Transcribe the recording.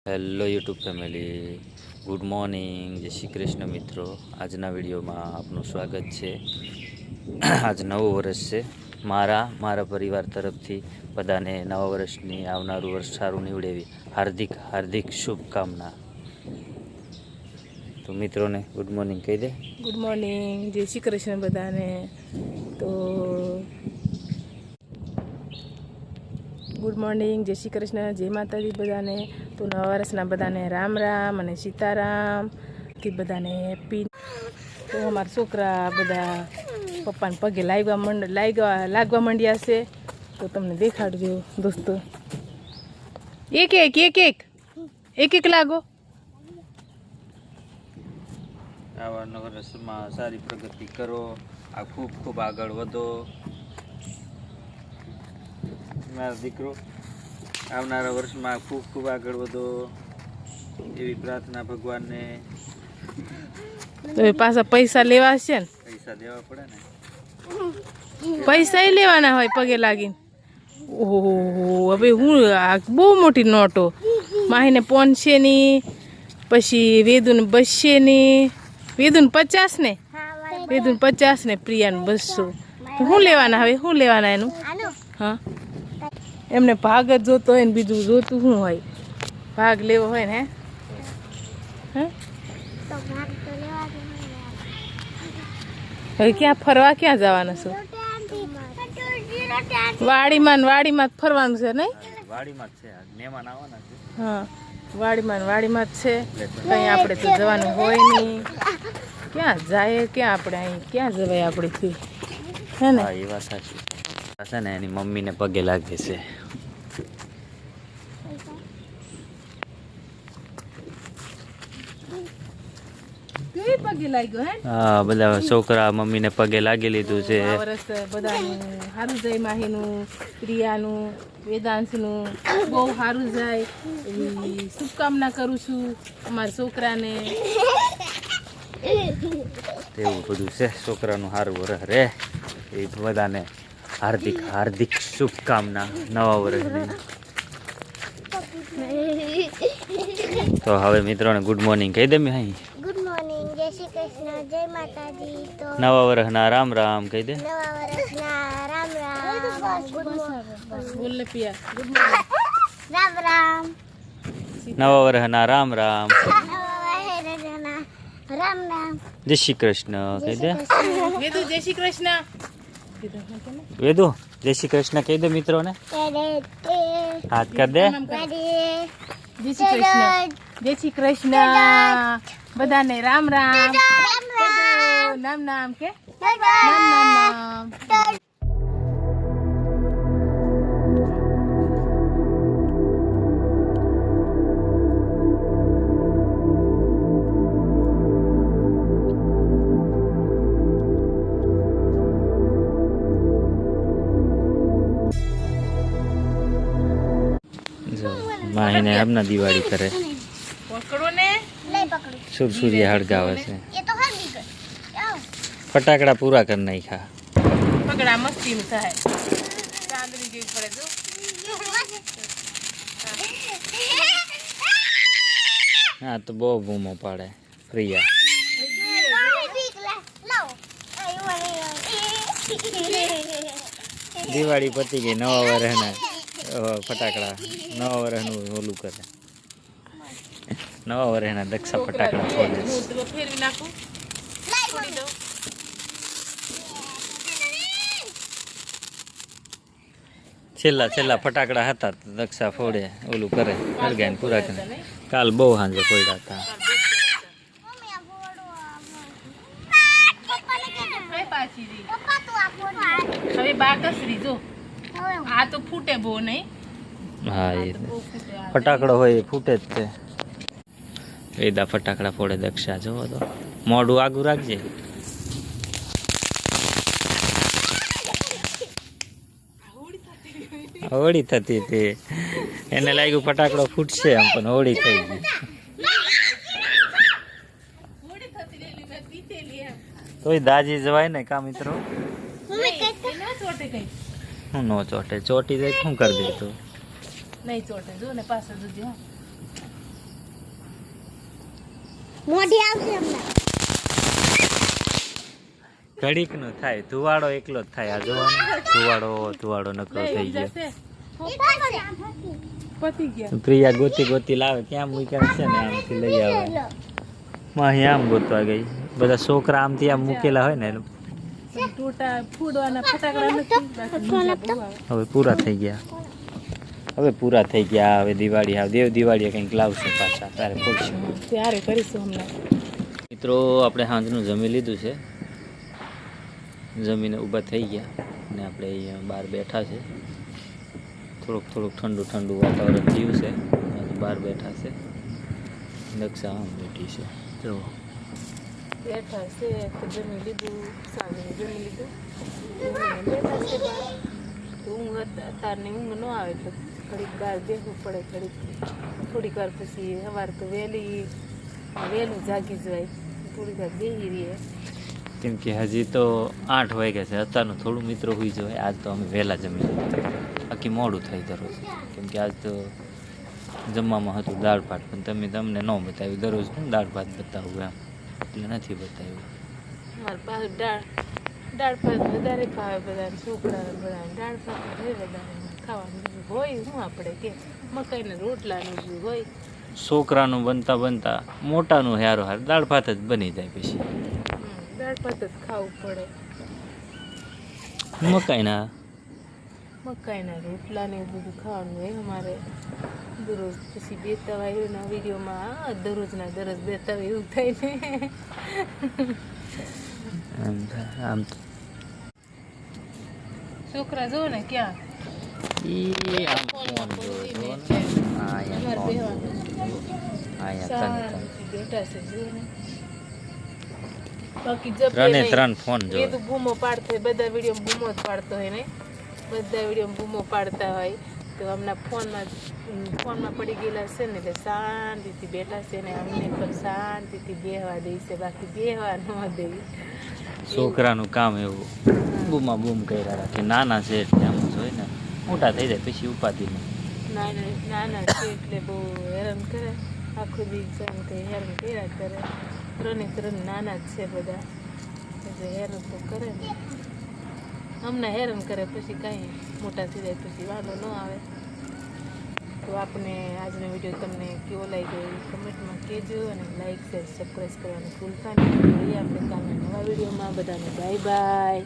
Hello YouTube family, good morning, જય શ્રી કૃષ્ણ મિત્રો. આજના વિડીયોમાં આપનું સ્વાગત છે. આજ નવું વર્ષ છે. મારા પરિવાર તરફથી બધાને નવા વર્ષની આવનારું વર્ષ સારું નીવડે એવી હાર્દિક હાર્દિક શુભકામના. તો મિત્રોને ગુડ મોર્નિંગ કહી દે. ગુડ મોર્નિંગ, જય શ્રી કૃષ્ણ બધાને. તો ગુડ મોર્નિંગ, જય શ્રી કૃષ્ણ, જય માતાજી બધાને. તો નવા વર્ષના બધાને રામ રામ અને સીતારામ થી બધાને હેપી. તો અમારા છોકરા બધા પપ્પાને પગે લાગવા માંડ્યા છે. તો તમને દેખાડજો દોસ્તો. એક લાગો. આવા નવા વર્ષમાં સારી પ્રગતિ કરો, આ ખૂબ ખૂબ આગળ વધો. મારો દીકરો આવનારા વર્ષમાં ખૂબ ખૂબ આગળ વધો એવી પ્રાર્થના ભગવાનને. તો એ પાછા પૈસા લેવા છે ને, પૈસા દેવા પડે ને, પૈસા લેવાના હોય પગે લાગીને. ઓહો, હવે હું આ બહુ મોટી નોટો. માહીને 500 ની, પછી વેદુને 200 ની, વેદુને 50 ને, વેદુને 50 ને, પ્રિયાને 200. શું લેવાના હવે? શું લેવાના એનું? હા, એમને ભાગ જ જોતો હોય ને બીજું જોતું શું હોય? ભાગ લેવો હોય ને. હે, હવે ક્યાં ફરવા ક્યાં જવાના છો? વાડીમાં જ ફરવાનું છે નહીં? વાડીમાં જ છે, મહેમાન આવવાના છે. હા, વાડીમાં જ છે. કંઈ આપણે તો જવાનું હોય નહીં. ક્યાં જાય? ક્યાં આપણે અહીં ક્યાં જવાય આપણેથી? હે ને? હા, એ વાત સાચી છે ને. એની મમ્મીને પગે લાગે છે. પગે લાગ્યો હે? હા, બધા છોકરા મમ્મીને પગે લાગી લીધું છે. આ વર્ષ બધાનું સારું જાય. માહીનું, પ્રિયાનું, વેદાંશનું બહુ સારું જાય એવી શુભકામના કરું છું અમારા છોકરાને. એવું બધું છે. છોકરાનું સારું વરસ રહે એ બધાને હાર્દિક હાર્દિક શુભકામના નવા વર્ષની. તો હવે મિત્રોને ગુડ મોર્નિંગ કહી દે. અહીં ગુડ મોર્નિંગ, જય શ્રી કૃષ્ણ, જય માતાજી. તો નવા વર્ષના રામ રામ કહી દે. નવા વર્ષના રામ રામ. ગુડ બોલ ને પિયા, ગુડ મોર્નિંગ. રામ રામ. નવા વર્ષના રામ રામ. નવા વર્ષના રામ રામ. જય શ્રી કૃષ્ણ કહી દે. વેદુ જય શ્રી કૃષ્ણ. વેદુ જય શ્રી કૃષ્ણ કહી દે મિત્રોને. હાથ કર દે. જય શ્રી કૃષ્ણ, જય શ્રી કૃષ્ણ બધાને. રામ રામ. નામ નામ કે નામ. માહીને આપના દિવાળી કરે, પકડો ને. નહીં પકડું. સુરસુરિયા હળગાવે છે. એ તો હરગી ગઈ. આવ. ફટાકડા પૂરા કરી નાખ્યા. પકડા મસ્તીનું થાય. ચાંદની જેવી પડે જો. હા, તો બહુ બૂમો પાડે પ્રિયા. દિવાળી પતી ગઈ, નવા વર્ષના ફટાકડા, નવા વર્ષનું ઓલું કરે. નવા વર્ષના દક્ષા ફટાકડા ફોડે. હું ફેરવી નાખું. છોડી દઉં. છેલ્લા ફટાકડા હતા તો દક્ષા ફોડે, ઓલું કરે, હળગાઈને પૂરા કરે. કાલ બહુ સાંજે પડ્યા હતા. હવે બાકસરી જો. આ તો ફૂટે બહુ નહીં. હા, એ ફટાકડો હોય એ ફૂટે જ તે. વેદા ફટાકડા ફોડે દક્ષા. જોવો તો મોઢું આગું રાખજે. હોળી થતી હતી, એને લાગ્યું ફટાકડો ફૂટશે એમ, પણ હોળી થઈ ગઈ. તોય દાજી જવાય ને કા મિત્રો? હું નો ચોટે, ચોટી જાય શું કરી દે તું? નહીં ચોટે જો ને પાછળ જોજે. મોઢી આવશે હમણાં. ઘડીક નું થાય, ધુવાડો એકલો જ થાય. આ જોવાનો ધુવાડો નકરો થઈ ગયો. પતી ગયા. પ્રિયા ગોતી લાવે, ક્યાં મૂક્યા છે ને આમથી લઈ આવે. માહી આમ ગોતવા ગઈ. બધા છોકરા આમથી આમ મૂકેલા હોય ને ટોટા ફૂડવાના ફટાકડા નથી, બાકી બીજા બહુ આવે. હવે પૂરા થઈ ગયા. હવે દિવાળી આવે, દેવ દિવાળી કંઈક લાવશું પાછા, ત્યારે ફોડશું. ત્યારે કરીશું હમણાં. મિત્રો આપણે સાંજનું જમી લીધું છે, જમીને ઊભા થઈ ગયા અને આપણે અહીંયા બહાર બેઠા છે. થોડુંક ઠંડુ વાતાવરણ થયું છે, બહાર બેઠા છે. દક્ષા આમ બેઠી છે, જો બેઠા છે તો જમી લીધું, સાંજે જમી લીધું, જમીને બેઠા છે બહાર. તો ઊંઘ અત્યારની ઊંઘ ન આવે તો ઘડીક બહાર બેસવું પડે. થોડીક વાર પછી સવાર તો વહેલું જાગી જવાય, થોડીક વાર બેસી રહીએ. કેમ કે હજી તો 8 વાગ્યા છે. અત્યારનું થોડું મિત્રો હોઈ જાય. આજ તો અમે વહેલા જમી લીધું, બાકી મોડું થઈ દરરોજ. કેમ કે આજ તો જમવામાં હતું દાળ ભાત, પણ તમને ન બતાવ્યું. દરરોજ હું દાળ ભાત બતાવું એમ, એટલે નથી બતાવ્યું. મારા પાસે દાળ ભાત વધારે ભાવે બધાને, છોકરાને બધાને દાળ ભાત હોય વધારે ખાવાનું. બીજું હોય શું આપણે કે મકાઈના રોટલાનું બીજું હોય. છોકરાનું બનતા મોટાનું હારો દાળ ભાત જ બની જાય. પછી દાળ ભાત જ ખાવું પડે. મકાઈના રોટલા ને એવું બધું ખાવાનું હોય અમારે દરરોજ. પછી બેતા એના વિડીયોમાં દરરોજ બેતા એવું થાય ને. આમ છોકરા જો ને ક્યાં બેઠા છે જો ને. બાકી ત્રણ ફોન જો તો બૂમો પાડતો હોય, બધા વિડીયો બૂમો જ પાડતો હોય ને, બધા વિડીયો બૂમો પાડતા હોય. તો હમણાં ફોનમાં પડી ગયેલા છે ને, એટલે શાંતિથી બેઠા છે ને અમને પણ શાંતિથી બેહવા દે છે, બાકી બેહવા ન દે. છોકરાનું કામ એવું બૂમ કર્યા રાખે. નાના છે એટલે આમ જ હોય ને, મોટા થઈ જાય પછી ઉપાધિ નહીં. નાના છે એટલે બહુ હેરાન કરે, આખો દિવસ એમ કંઈ હેરાન કર્યા કરે. ત્રણ નાના જ છે બધા, એટલે હેરાન તો કરે ને. હમણાં હેરાન કરે, પછી કાંઈ મોટા થઈ જાય પછી વાંધો ન આવે. તો આપણે આજનો વિડીયો તમને કેવો લાગ્યો એ કમેન્ટમાં કહેજો, અને લાઈક શેર સબસ્ક્રાઈબ કરવાનું ભૂલતા નહીં. મળીએ આપણે કાલના નવા વિડીયોમાં. બધાને બાય બાય.